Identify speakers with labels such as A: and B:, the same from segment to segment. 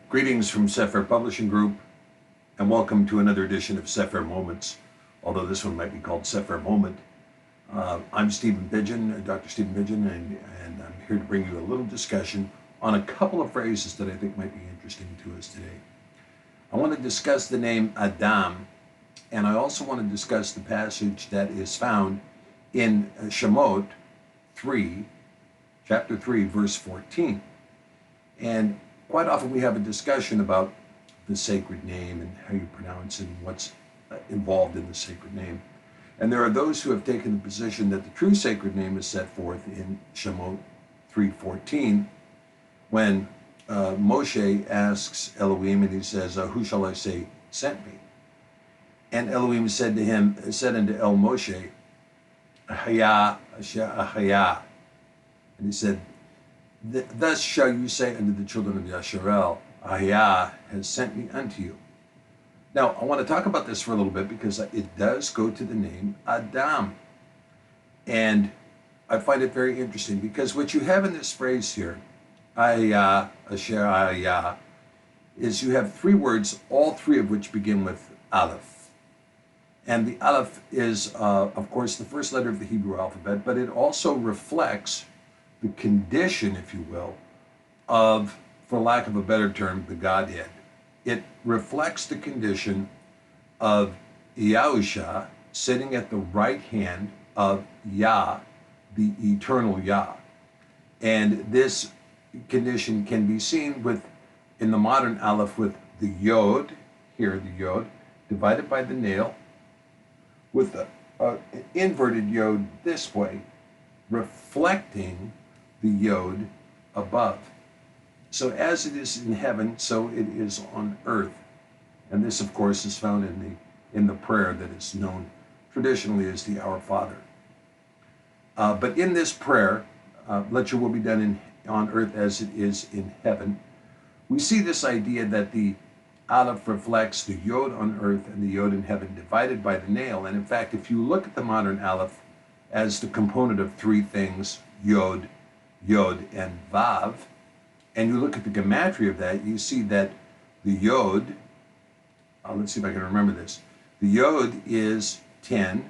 A: Greetings from CEPHER Publishing Group, and welcome to another edition of CEPHER Moments, although this one might be called CEPHER Moment. I'm Dr. Stephen Pidgeon, and I'm here to bring you a little discussion on a couple of phrases that I think might be interesting to us today. I want to discuss the name Adam, and I also want to discuss the passage that is found in Shemoth 3, chapter 3, verse 14. And quite often we have a discussion about the sacred name and how you pronounce it and what's involved in the sacred name. And there are those who have taken the position that the true sacred name is set forth in Shemoth 3:14 when Moshe asks Elohim and he says, who shall I say sent me? And Elohim said unto El Moshe, Ahaya Asher Ahaya. And he said, thus shall you say unto the children of Yasharel, Ahaya has sent me unto you. Now, I want to talk about this for a little bit because it does go to the name Adam. And I find it very interesting because what you have in this phrase here, Ahaya Asher Ahaya, is you have three words, all three of which begin with Aleph. And the Aleph is, of course, the first letter of the Hebrew alphabet, but it also reflects the condition, if you will, of, for lack of a better term, the Godhead. It reflects the condition of Yahusha sitting at the right hand of Yah, the eternal Yah. And this condition can be seen in the modern Aleph with the Yod, here the Yod, divided by the nail, with an inverted Yod this way, reflecting the Yod above. So as it is in heaven, so it is on earth. And this, of course, is found in the prayer that is known traditionally as the Our Father. But in this prayer, let your will be done on earth as it is in heaven, we see this idea that the Aleph reflects the Yod on earth and the Yod in heaven divided by the nail. And in fact, if you look at the modern Aleph as the component of three things, Yod, and Vav, and you look at the gematria of that, you see that the Yod, let's see if I can remember this, the Yod is 10,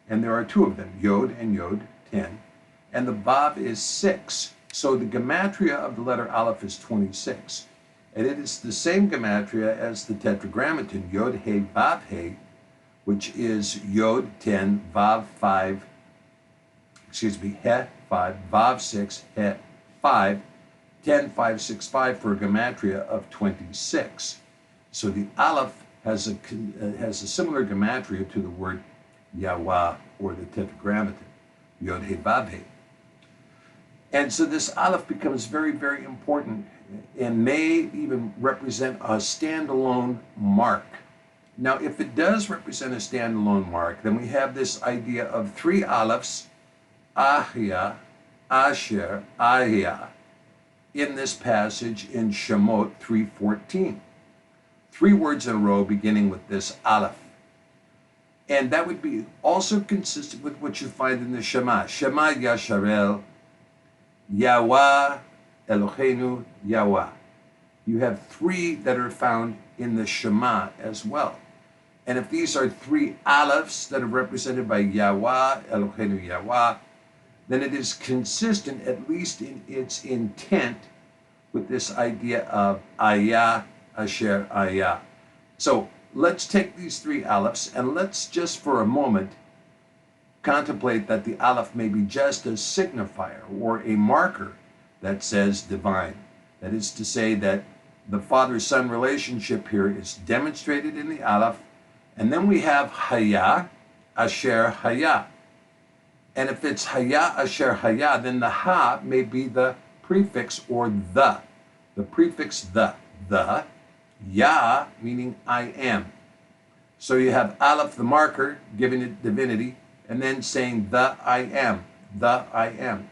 A: and there are two of them, Yod and Yod, 10, and the Vav is 6. So the gematria of the letter Aleph is 26. And it is the same gematria as the tetragrammaton, Yod, He, Vav, He, which is Yod 10, Vav 5, He 5, Vav 6, He 5, 10, 5, 6, 5 for a gematria of 26. So the Aleph has a similar gematria to the word Yahweh or the tetragrammaton, Yod, He, Vav, He. And so this Aleph becomes very, very important and may even represent a standalone mark. Now, if it does represent a standalone mark, then we have this idea of three Alephs, Ahia, Asher, Ahia, in this passage in Shemoth 3:14. Three words in a row beginning with this Aleph. And that would be also consistent with what you find in the Shema. Shema Yasharel, Yahweh, Eloheinu, Yahweh. You have three that are found in the Shema as well. And if these are three Alephs that are represented by Yahweh, Eloheinu, Yahweh, then it is consistent, at least in its intent, with this idea of Ayah, Asher, Ayah. So let's take these three Alephs and let's just for a moment contemplate that the Aleph may be just a signifier or a marker that says divine. That is to say that the father-son relationship here is demonstrated in the Aleph, and then we have Hayah, Asher, Hayah. And if it's Hayah, Asher, Hayah, then the Ha may be the prefix or the prefix the, Yah, meaning I am. So you have Aleph, the marker, giving it divinity, and then saying the I am, the I am.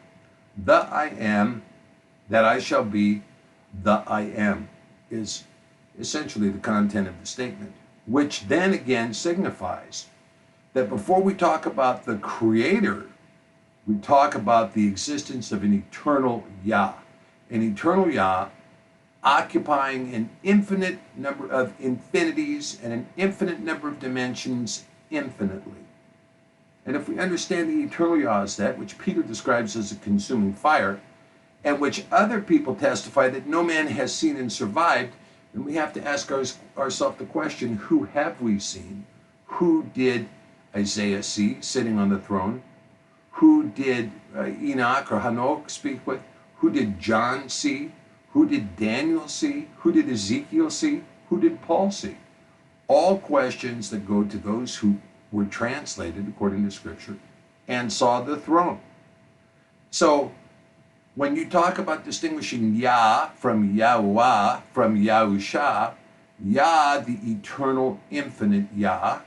A: The I am, that I shall be, the I am, is essentially the content of the statement, which then again signifies that before we talk about the Creator, we talk about the existence of an eternal Yah. An eternal Yah occupying an infinite number of infinities and an infinite number of dimensions infinitely. And if we understand the eternal Yah as that, which Peter describes as a consuming fire, and which other people testify that no man has seen and survived, then we have to ask ourselves the question, who have we seen? Who did Isaiah see sitting on the throne? Who did Enoch or Hanok speak with? Who did John see? Who did Daniel see? Who did Ezekiel see? Who did Paul see? All questions that go to those who were translated according to Scripture and saw the throne. So when you talk about distinguishing Yah from Yahweh, from Yahusha, Yah, the eternal, infinite Yah,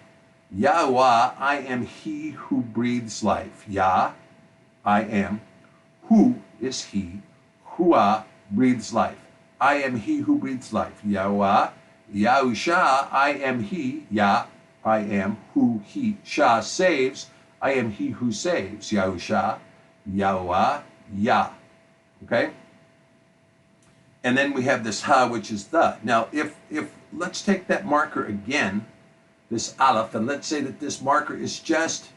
A: Yahweh, I am he who breathes life. Yah, I am. Who is he? Hua breathes life. I am he who breathes life. Yahweh, Yahusha, I am he. Yah, I am who he. Shah saves. I am he who saves. Yahusha, Yahweh, Yah. Okay? And then we have this ha, which is the. Now, if let's take that marker again, this aleph, and let's say that this marker is just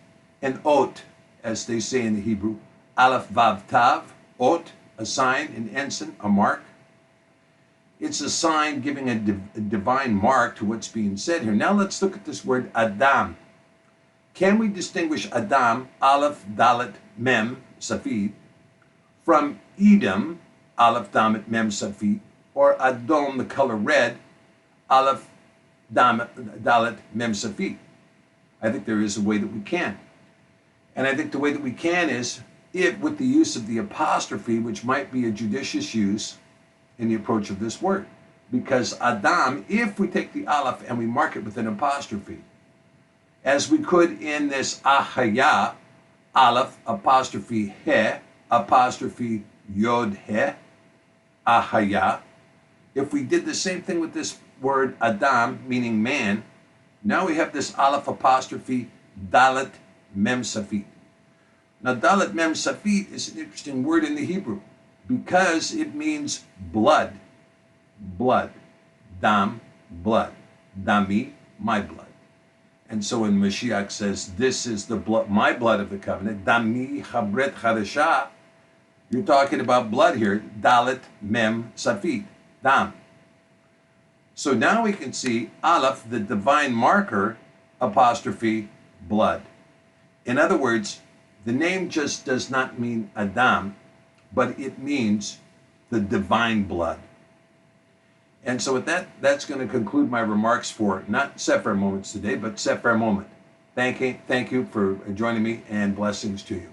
A: an ot, as they say in the Hebrew. Aleph, vav, tav, ot, a sign, an ensign, a mark. It's a sign giving a divine mark to what's being said here. Now let's look at this word Adam. Can we distinguish Adam, aleph, dalet, mem, safid, from Edom, aleph, dalet, mem, safid, or Adom, the color red, aleph, dalet, mem, safid? I think there is a way that we can. And I think the way that we can is with the use of the apostrophe, which might be a judicious use in the approach of this word. Because Adam, if we take the aleph and we mark it with an apostrophe, as we could in this ahaya, aleph, apostrophe he, apostrophe yod he, ahaya, if we did the same thing with this word Adam, meaning man, now we have this aleph apostrophe dalet mem safid. Now dalet mem safid is an interesting word in the Hebrew, because it means blood. Blood. Dam, blood. Dami, my blood. And so when Mashiach says, this is the blood, my blood of the covenant, Dami Habret Chadashah, you're talking about blood here, Dalet Mem Safid, Dam. So now we can see Aleph, the divine marker, apostrophe, blood. In other words, the name just does not mean Adam, but it means the divine blood. And so with that, that's going to conclude my remarks for not CEPHER Moments today, but CEPHER Moment. Thank you for joining me, and blessings to you.